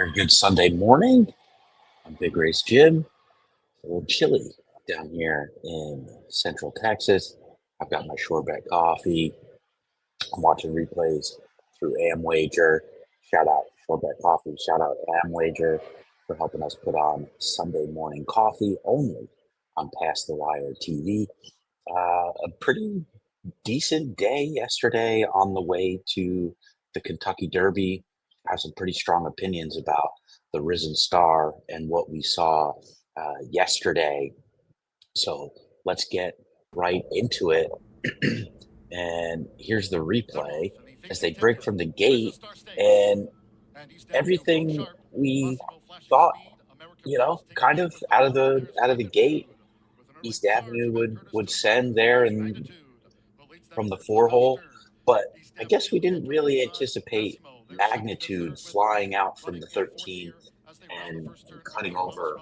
Very good Sunday morning. I'm Big Race Jim. It's a little chilly down here in Central Texas. I've got my shortbet coffee. I'm watching replays through AmWager. Shout out Shortbet Coffee. Shout out AmWager for helping us put on Sunday morning coffee only on Past the Wire TV. A pretty decent day yesterday on the way to the Kentucky Derby. I have some pretty strong opinions about the Risen Star and what we saw yesterday. So let's get right into it. And here's the replay as they break from the gate, and everything we thought, kind of out of the gate, East Avenue would send there and from the four hole, but I guess we didn't really anticipate magnitude flying out from the 13 and cutting over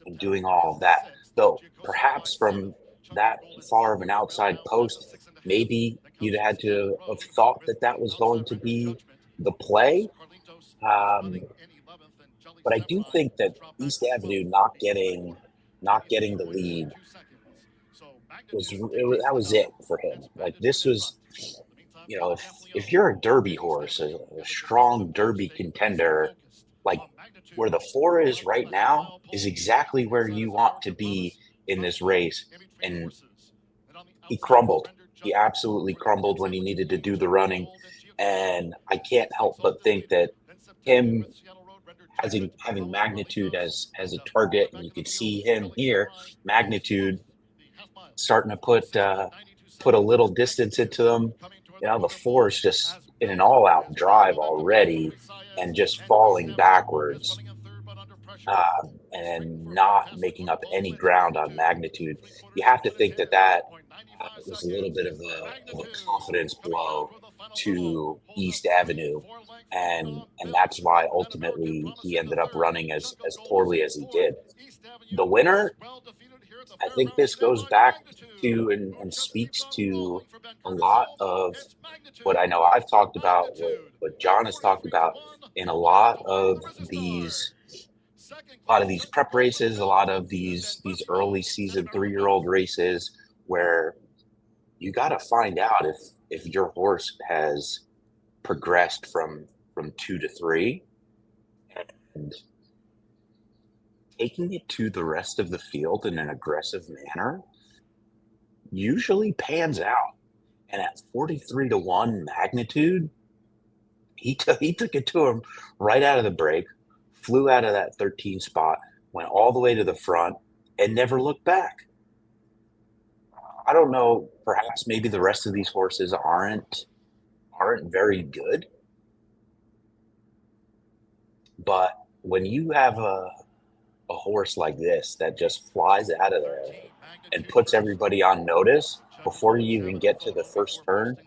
and doing all of that. Though perhaps from that far of an outside post, maybe you'd had to have thought that that was going to be the play. Um, but I do think that East Avenue not getting the lead that was it for him. Like this was, if you're a Derby horse, a strong Derby contender, like where the four is right now is exactly where you want to be in this race. And he crumbled. He absolutely crumbled when he needed to do the running. And I can't help but think that him having magnitude as a target, and you could see him here, magnitude starting to put a little distance into them. The four is just in an all-out drive already, and just falling backwards, and not making up any ground on magnitude. You have to think that was a little bit of a confidence blow to East Avenue, and that's why ultimately he ended up running as poorly as he did. The winner, I think this goes back to and speaks to a lot of what I know I've talked about, what John has talked about in a lot of these prep races, a lot of these early season 3-year-old races, where you got to find out if your horse has progressed from 2 to 3, and taking it to the rest of the field in an aggressive manner usually pans out. And at 43-1 magnitude, he took it to him right out of the break, flew out of that 13 spot, went all the way to the front, and never looked back. I don't know, perhaps maybe the rest of these horses aren't very good, but when you have a horse like this that just flies out of there and puts everybody on notice before you even get to the first turn,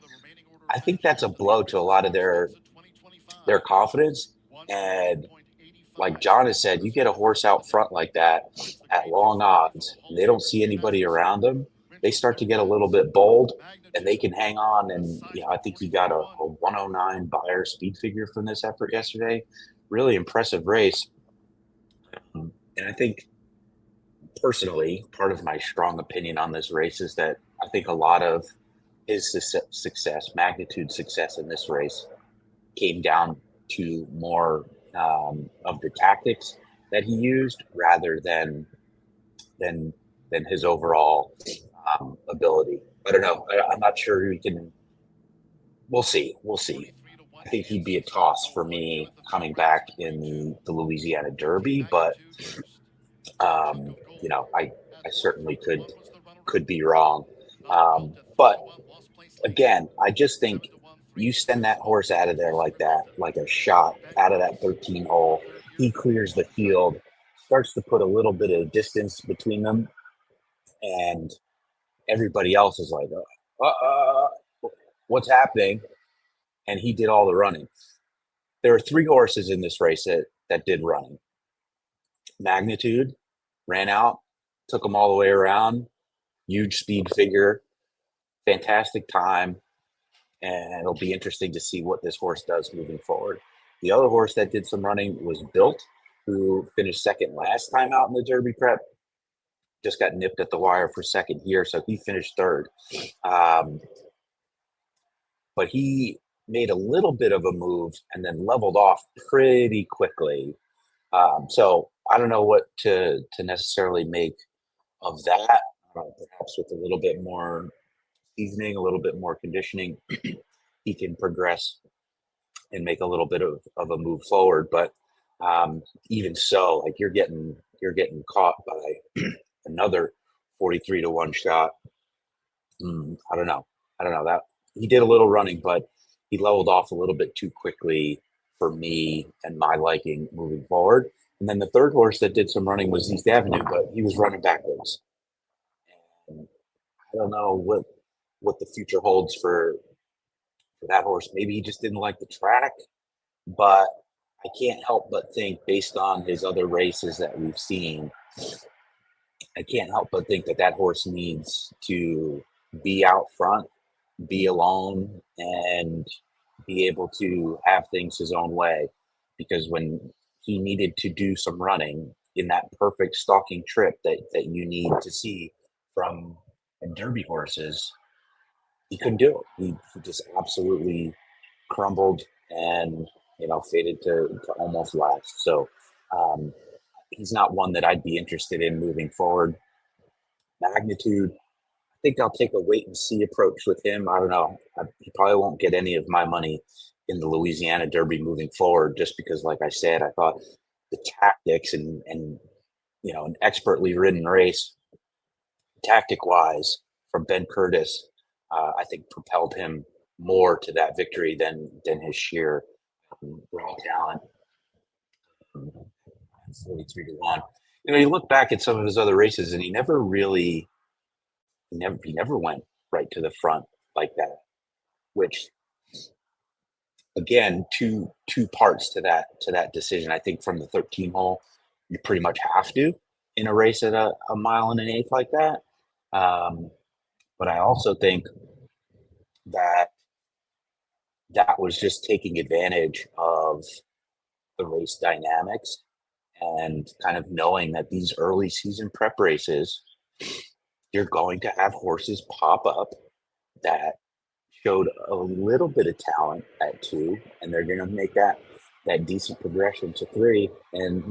I think that's a blow to a lot of their confidence. And like John has said, you get a horse out front like that at long odds, and they don't see anybody around them, they start to get a little bit bold, and they can hang on. And I think he got a 109 buyer speed figure from this effort yesterday. Really impressive race. And I think personally, part of my strong opinion on this race is that I think a lot of his success, magnitude success in this race, came down to more of the tactics that he used rather than his overall ability. I don't know. I'm not sure we can. We'll see. We'll see. I think he'd be a toss for me coming back in the Louisiana Derby, but I certainly could be wrong. But again, I just think you send that horse out of there like that, like a shot out of that 13 hole. He clears the field, starts to put a little bit of distance between them, and everybody else is like, what's happening? And he did all the running. There were 3 horses in this race that did running. Magnitude ran out, took them all the way around, huge speed figure, fantastic time, and it'll be interesting to see what this horse does moving forward. The other horse that did some running was Built, who finished second last time out in the Derby prep. Just got nipped at the wire for second here, so he finished third. Um, but he made a little bit of a move and then leveled off pretty quickly. So I don't know what to necessarily make of that. Perhaps with a little bit more seasoning, a little bit more conditioning, he can progress and make a little bit of a move forward. But even so, like you're getting caught by another 43-1 shot. I don't know. I don't know that he did a little running, but he leveled off a little bit too quickly for me and my liking moving forward. And then the third horse that did some running was East Avenue, but he was running backwards. And I don't know what the future holds for that horse. Maybe he just didn't like the track, but I can't help but think, based on his other races that we've seen, I can't help but think that that horse needs to be out front, be alone, and be able to have things his own way. Because when he needed to do some running in that perfect stalking trip that you need to see from Derby horses, he couldn't do it. He just absolutely crumbled and faded to almost last. So um, he's not one that I'd be interested in moving forward. Magnitude, I think I'll take a wait and see approach with him. I don't know. He probably won't get any of my money in the Louisiana Derby moving forward, just because, like I said, I thought the tactics and an expertly ridden race, tactic wise, from Ben Curtis, I think propelled him more to that victory than his sheer raw talent. 43-1. You look back at some of his other races, and he never went right to the front like that. Which, again, two parts to that decision. I think from the 13 hole, you pretty much have to in a race at a mile and an eighth like that. But I also think that that was just taking advantage of the race dynamics and kind of knowing that these early season prep races, you're going to have horses pop up that showed a little bit of talent at 2, and they're going to make that decent progression to 3. And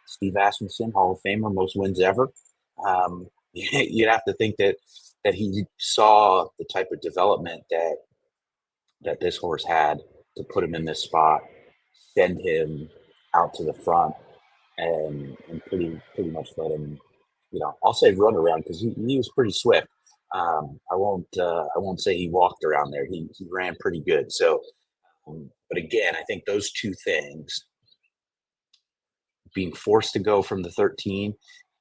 Steve Asmussen, Hall of Famer, most wins ever. You'd have to think that he saw the type of development that this horse had to put him in this spot, send him out to the front, and pretty much let him, I'll say run around, because he was pretty swift. I won't say he walked around there. He ran pretty good. So, but again, I think those two things, being forced to go from the 13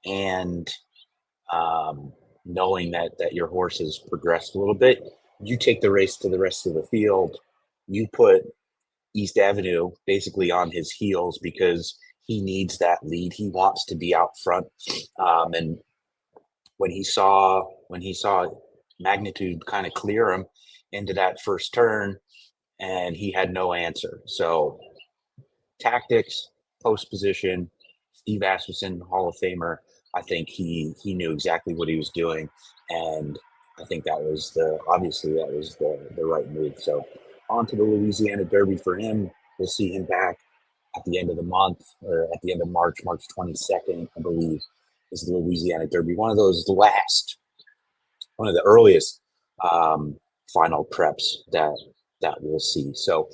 and knowing that your horse has progressed a little bit, you take the race to the rest of the field. You put East Avenue basically on his heels because he needs that lead. He wants to be out front. And when he saw Magnitude kind of clear him into that first turn, and he had no answer. So tactics, post position, Steve Asmussen, Hall of Famer, I think he knew exactly what he was doing, and I think that was the right move. So on to the Louisiana Derby for him. We'll see him back at the end of the month, or at the end of March 22nd, I believe, is the Louisiana Derby. One of the earliest final preps that we'll see. So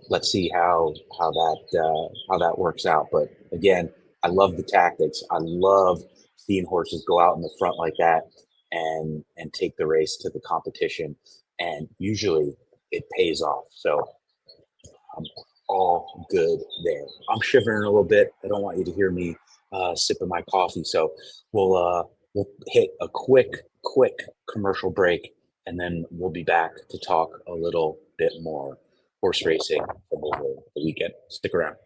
let's see how that works out. But again, I love the tactics. I love seeing horses go out in the front like that and take the race to the competition. And usually it pays off. So all good there. I'm shivering a little bit. I don't want you to hear me sipping my coffee. So we'll hit a quick commercial break, and then we'll be back to talk a little bit more horse racing from over the weekend. Stick around.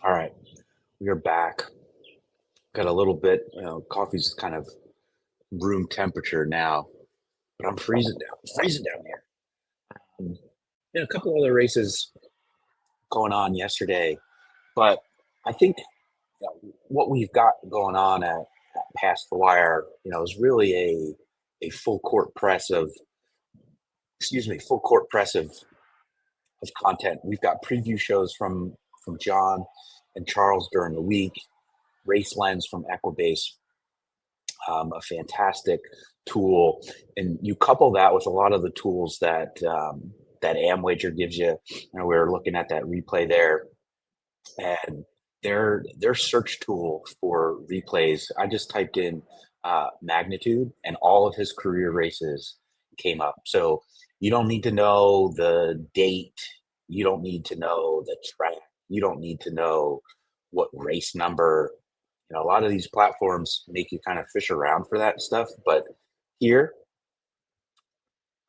All right, we are back. Got a little bit, coffee's kind of room temperature now, but I'm freezing down here. Um, a couple other races going on yesterday, but I think what we've got going on at Past the Wire, is really a full court press of, full court press of content. We've got preview shows from John and Charles during the week, race lens from Equibase, a fantastic tool, and you couple that with a lot of the tools that Amwager gives you. We were looking at that replay there, and their search tool for replays. I just typed in magnitude, and all of his career races came up. So you don't need to know the date. You don't need to know the track. You don't need to know what race number. A lot of these platforms make you kind of fish around for that stuff, but here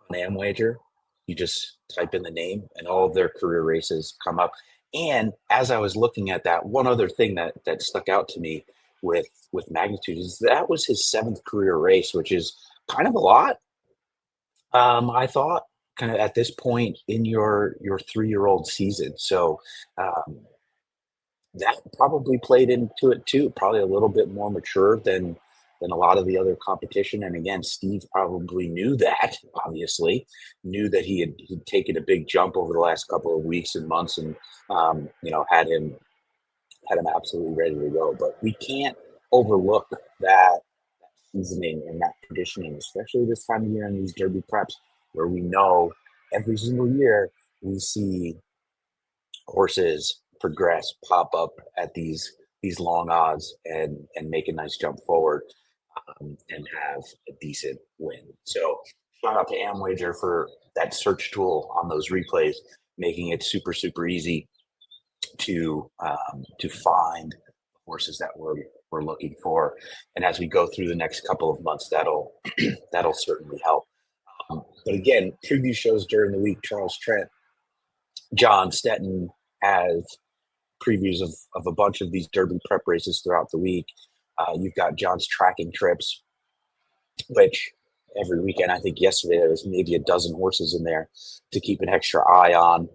on Amwager, you just type in the name and all of their career races come up. And as I was looking at that, one other thing that stuck out to me with Magnitude is that was his seventh career race, which is kind of a lot. I thought kind of at this point in your 3-year-old season. So that probably played into it too. Probably a little bit more mature than a lot of the other competition. And again, Steve probably knew that. Obviously, knew that he'd taken a big jump over the last couple of weeks and months, and had him absolutely ready to go. But we can't overlook that seasoning and that conditioning, especially this time of year in these Derby preps, where we know every single year we see horses progress, pop up at these long odds and make a nice jump forward, and have a decent win. So shout out to Amwager for that search tool on those replays, making it super easy to find horses that we're looking for. And as we go through the next couple of months, that'll that'll certainly help. But again, preview shows during the week. Charles Trent, John Stetton has previews of a bunch of these Derby prep races throughout the week. You've got John's tracking trips, which every weekend, I think yesterday there was maybe a dozen horses in there to keep an extra eye on.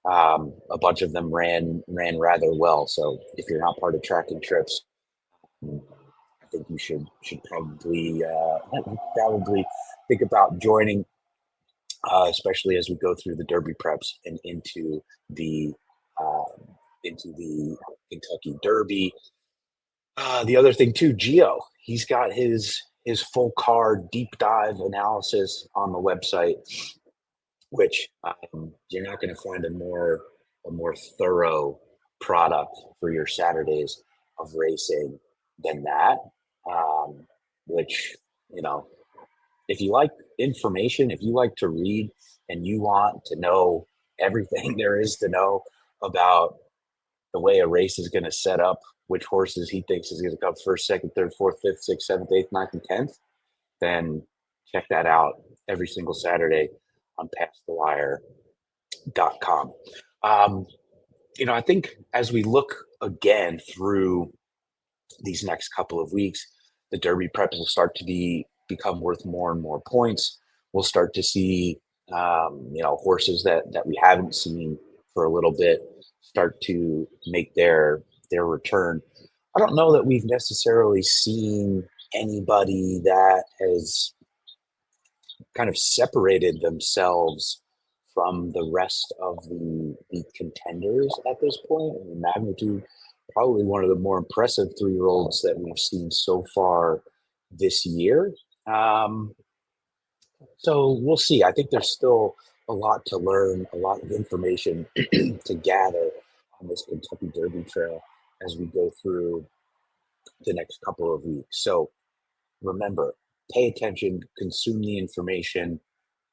A bunch of them ran rather well. So if you're not part of tracking trips, I think you should probably think about joining, especially as we go through the Derby preps and uh, into the Kentucky Derby. The other thing too, Geo, he's got his full card deep dive analysis on the website, which you're not going to find a more thorough product for your Saturdays of racing than that. Which, you know, if you like information, if you like to read and you want to know everything there is to know about the way a race is going to set up, which horses he thinks is going to come first, second, third, fourth, fifth, sixth, seventh, eighth, ninth, and 10th, then check that out every single Saturday on pastthewire.com. I think as we look again through these next couple of weeks, the Derby preps will start to become worth more and more points. We'll start to see, horses that we haven't seen for a little bit start to make their return. I don't know that we've necessarily seen anybody that has kind of separated themselves from the rest of the contenders at this point. I mean, Magnitude, probably one of the more impressive 3-year-olds that we've seen so far this year. So we'll see. I think there's still a lot to learn, a lot of information to gather on this Kentucky Derby trail as we go through the next couple of weeks. So remember, pay attention, consume the information,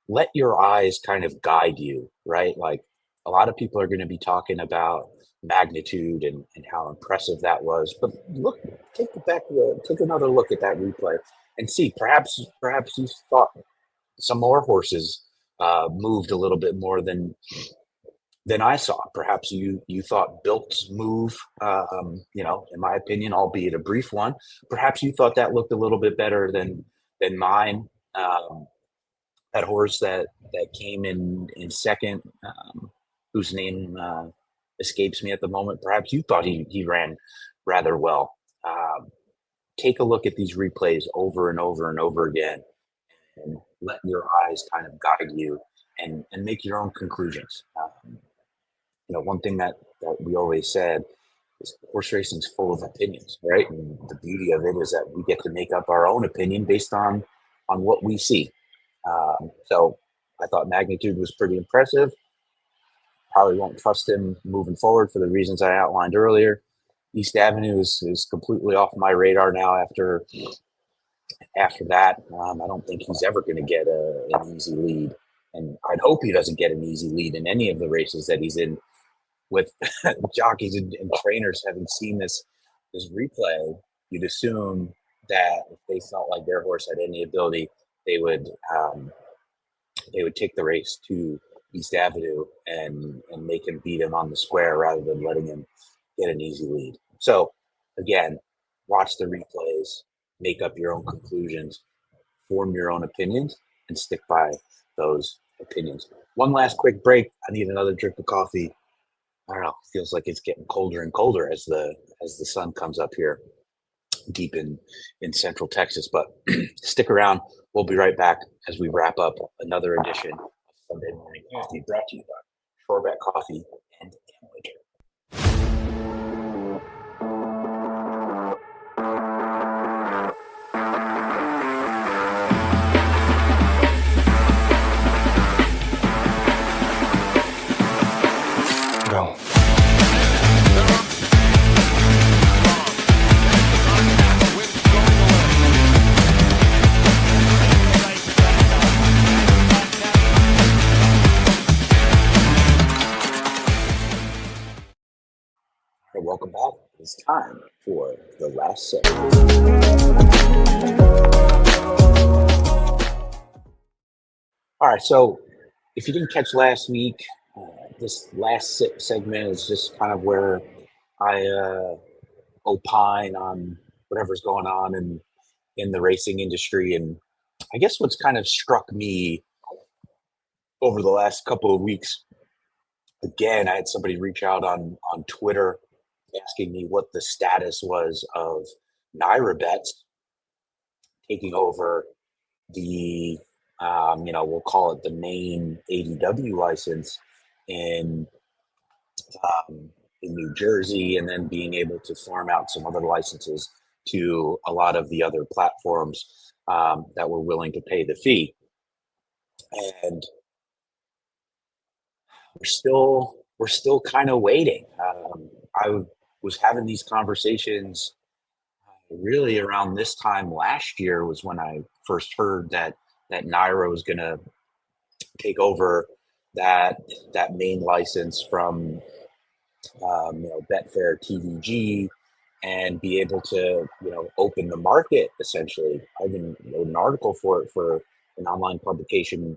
let your eyes kind of guide you, right? Like a lot of people are going to be talking about magnitude and how impressive that was. But look, take another look at that replay and see, perhaps you thought some more horses moved a little bit more than I saw. Perhaps you thought Bilt's move, in my opinion, albeit a brief one, perhaps you thought that looked a little bit better than mine. Um, that horse that came in second, whose name escapes me at the moment. Perhaps you thought he ran rather well. Um, Take a look at these replays over and over and over again, and let your eyes kind of guide you and make your own conclusions. One thing that we always said is horse racing is full of opinions, right? And the beauty of it is that we get to make up our own opinion based on what we see. So I thought Magnitude was pretty impressive. Probably won't trust him moving forward for the reasons I outlined earlier. East Avenue is completely off my radar now after that. I don't think he's ever going to get an easy lead. And I'd hope he doesn't get an easy lead in any of the races that he's in with jockeys and trainers. Having seen this replay, you'd assume that if they felt like their horse had any ability, they would take the race to East Avenue and make him beat him on the square rather than letting him get an easy lead. So again, watch the replays, make up your own conclusions, form your own opinions, and stick by those opinions. One last quick break. I need another drink of coffee. I don't know. Feels like it's getting colder and colder as the sun comes up here deep in central Texas. But stick around. We'll be right back as we wrap up another edition of Sunday Morning Coffee, brought to you by Shoreback Coffee and Liquor. Go. Welcome back. It's time for the last set. All right, so if you didn't catch last week, this last segment is just kind of where I opine on whatever's going on in the racing industry. And I guess what's kind of struck me over the last couple of weeks, again, I had somebody reach out on Twitter asking me what the status was of Naira Bets taking over the, we'll call it the main ADW license in in New Jersey, and then being able to farm out some other licenses to a lot of the other platforms that were willing to pay the fee. And we're still kind of waiting. I was having these conversations really around this time last year was when I first heard that Naira was going to take over that main license from Betfair TVG and be able to open the market. Essentially, I even wrote an article for it for an online publication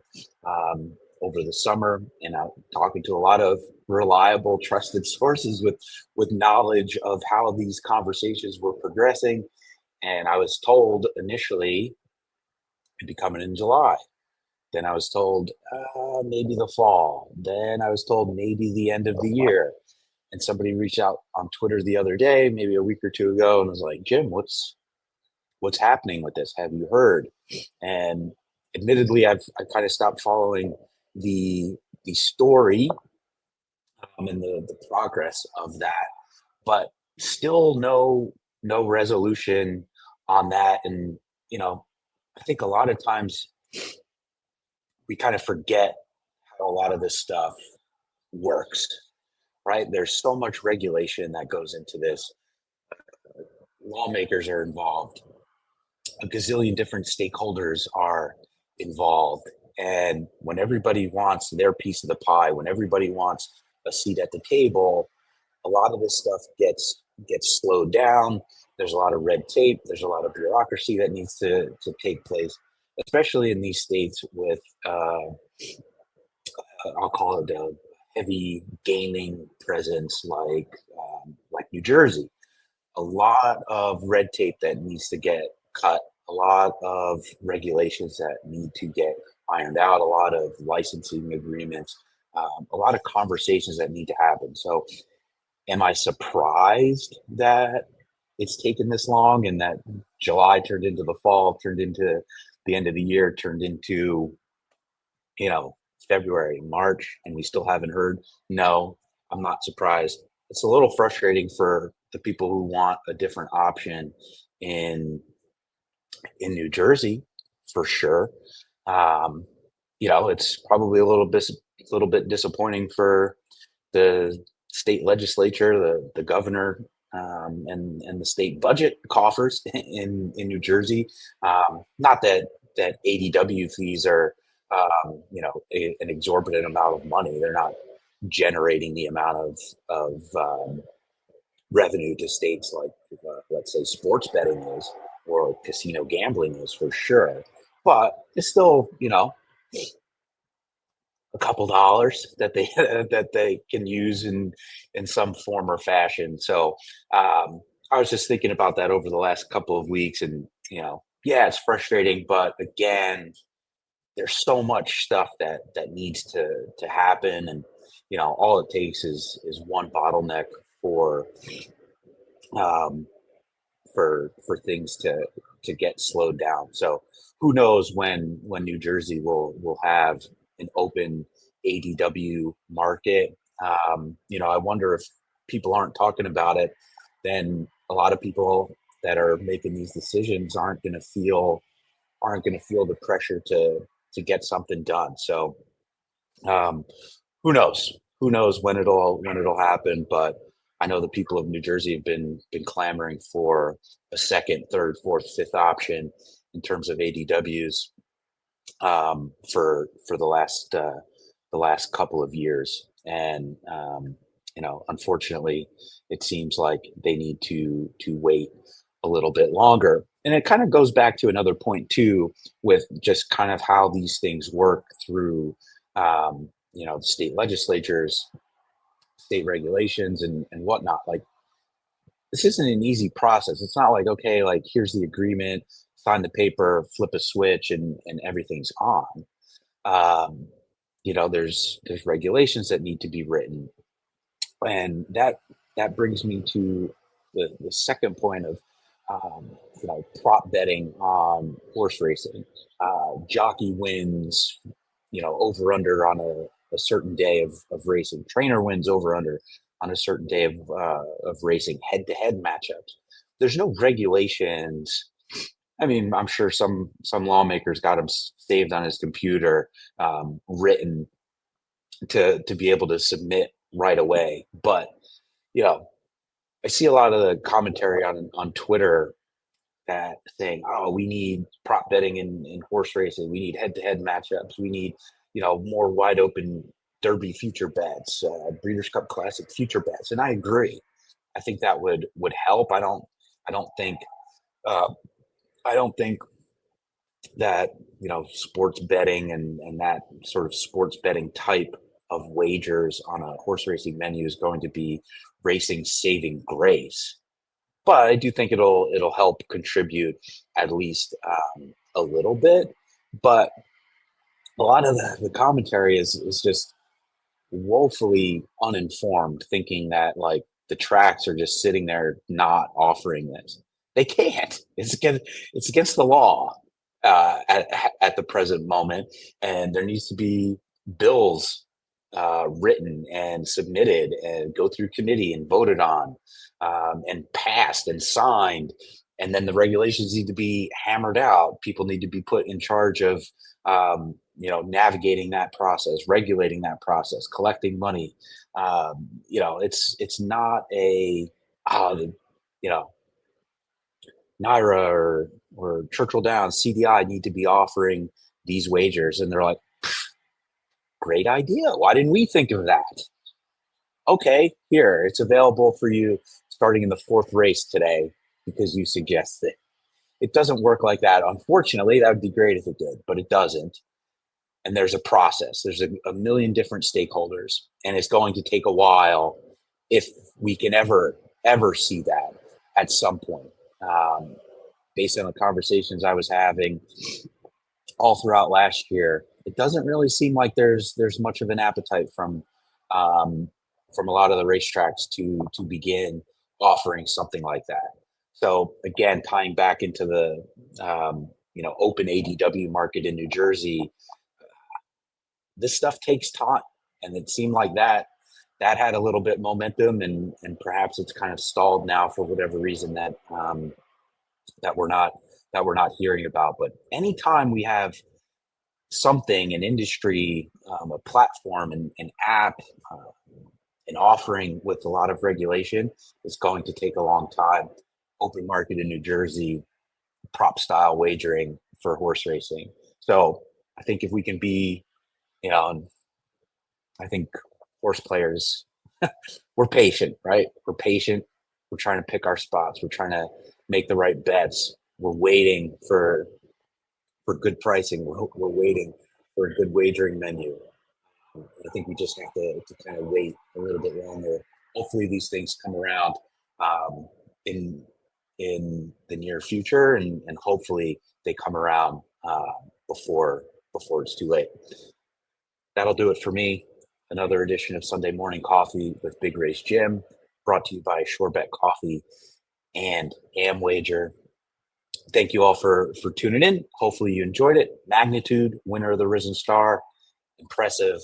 over the summer, and I'm talking to a lot of reliable, trusted sources with knowledge of how these conversations were progressing. And I was told initially it'd be coming in July. Then I was told maybe the fall. Then I was told maybe the end of the year. And somebody reached out on Twitter the other day, maybe a week or two ago, and was like, "Jim, what's happening with this? Have you heard?" And admittedly, I kind of stopped following the story and the progress of that, but still no resolution on that. And I think a lot of times we kind of forget how a lot of this stuff works, right? There's so much regulation that goes into this. Lawmakers are involved. A gazillion different stakeholders are involved. And when everybody wants their piece of the pie, when everybody wants a seat at the table, a lot of this stuff gets slowed down. There's a lot of red tape. There's a lot of bureaucracy that needs to take place, especially in these states with, I'll call it heavy gaming presence like New Jersey. A lot of red tape that needs to get cut, a lot of regulations that need to get ironed out, a lot of licensing agreements, a lot of conversations that need to happen. So, am I surprised that it's taken this long and that July turned into the fall, turned into the end of the year, turned into, you know, February, March, and we still haven't heard? No, I'm not surprised. It's a little frustrating for the people who want a different option in New Jersey, for sure. Um, it's probably a little bit disappointing for the state legislature, the governor, and the state budget coffers in New Jersey. Not that ADW fees are an exorbitant amount of money. They're not generating the amount of revenue to states like let's say sports betting is or casino gambling is for sure. But it's still a couple dollars that they that they can use in some form or fashion. So I was just thinking about that over the last couple of weeks, and yeah, it's frustrating, but again, there's so much stuff that needs to happen, and all it takes is one bottleneck for um, for things to get slowed down. So who knows when New Jersey will have an open ADW market. I wonder if people aren't talking about it, then a lot of people that are making these decisions aren't going to feel the pressure to get something done. So um, who knows? Who knows when it'll happen? But I know the people of New Jersey have been clamoring for a second, third, fourth, fifth option in terms of ADWs for the last couple of years, and unfortunately, it seems like they need to wait a little bit longer. And it kind of goes back to another point too, with just kind of how these things work through state legislatures, state regulations, and whatnot. Like this isn't an easy process. It's not like, okay, like here's the agreement, sign the paper, flip a switch, and everything's on. Um, there's regulations that need to be written, and that brings me to the second point of prop betting on horse racing. Jockey wins, over under on a certain day of racing. Trainer wins over under on a certain day of racing. Head to head matchups. There's no regulations. I mean, I'm sure some lawmakers got them saved on his computer, written to be able to submit right away. But you know, I see a lot of the commentary on Twitter that saying, "Oh, we need prop betting in horse racing. We need head-to-head matchups. We need, more wide open Derby future bets, Breeders' Cup Classic future bets." And I agree. I think that would help. I don't think. Uh, I don't think that sports betting and that sort of sports betting type of wagers on a horse racing menu is going to be racing saving grace, but I do think it'll help contribute at least a little bit. But a lot of the commentary is just woefully uninformed, thinking that like the tracks are just sitting there not offering this. They can't. It's against the law at the present moment, and there needs to be bills written and submitted and go through committee and voted on, and passed and signed, and then the regulations need to be hammered out. People need to be put in charge of navigating that process, regulating that process, collecting money. It's not a you know Naira or Churchill Downs CDI need to be offering these wagers, and they're like, great idea. Why didn't we think of that? Okay, here it's available for you starting in the fourth race today because you suggested. It doesn't work like that. Unfortunately, that would be great if it did, but it doesn't. and there's a process. There's a million different stakeholders, and it's going to take a while if we can ever see that at some point. Based on the conversations I was having all throughout last year, it doesn't really seem like there's much of an appetite from a lot of the racetracks to begin offering something like that. So again, tying back into the open ADW market in New Jersey, this stuff takes time, and it seemed like that had a little bit momentum, and perhaps it's kind of stalled now for whatever reason that we're not hearing about. But anytime we have something, an industry, a platform, an app, an offering with a lot of regulation, it's going to take a long time. Open market in New Jersey, prop style wagering for horse racing. So I think if we can be, I think horse players, we're patient, right? We're patient. We're trying to pick our spots. We're trying to make the right bets. We're waiting for good pricing. We're waiting for a good wagering menu. I think we just have to kind of wait a little bit longer. Hopefully these things come around in the near future, and hopefully they come around before it's too late. That'll do it for me. Another edition of Sunday Morning Coffee with Big Race Jim, brought to you by SureBet Coffee and AmWager. Thank you all for tuning in. Hopefully you enjoyed it. Magnitude, winner of the Risen Star, impressive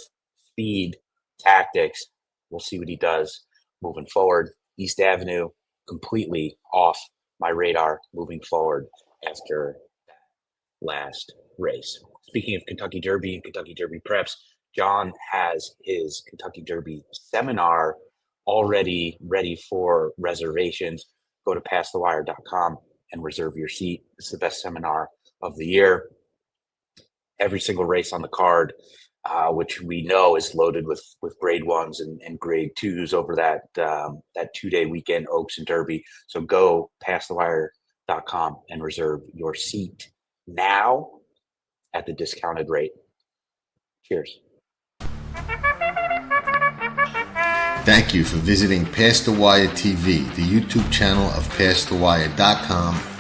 speed, tactics. We'll see what he does moving forward. East Avenue, completely off my radar moving forward after that last race. Speaking of Kentucky Derby and Kentucky Derby preps, John has his Kentucky Derby seminar already ready for reservations. Go to passthewire.com and reserve your seat. It's the best seminar of the year. Every single race on the card, which we know is loaded with grade ones and grade twos over that 2-day weekend, Oaks and Derby. So go passthewire.com and reserve your seat now at the discounted rate. Cheers. Thank you for visiting Past the Wire TV, the YouTube channel of PastTheWire.com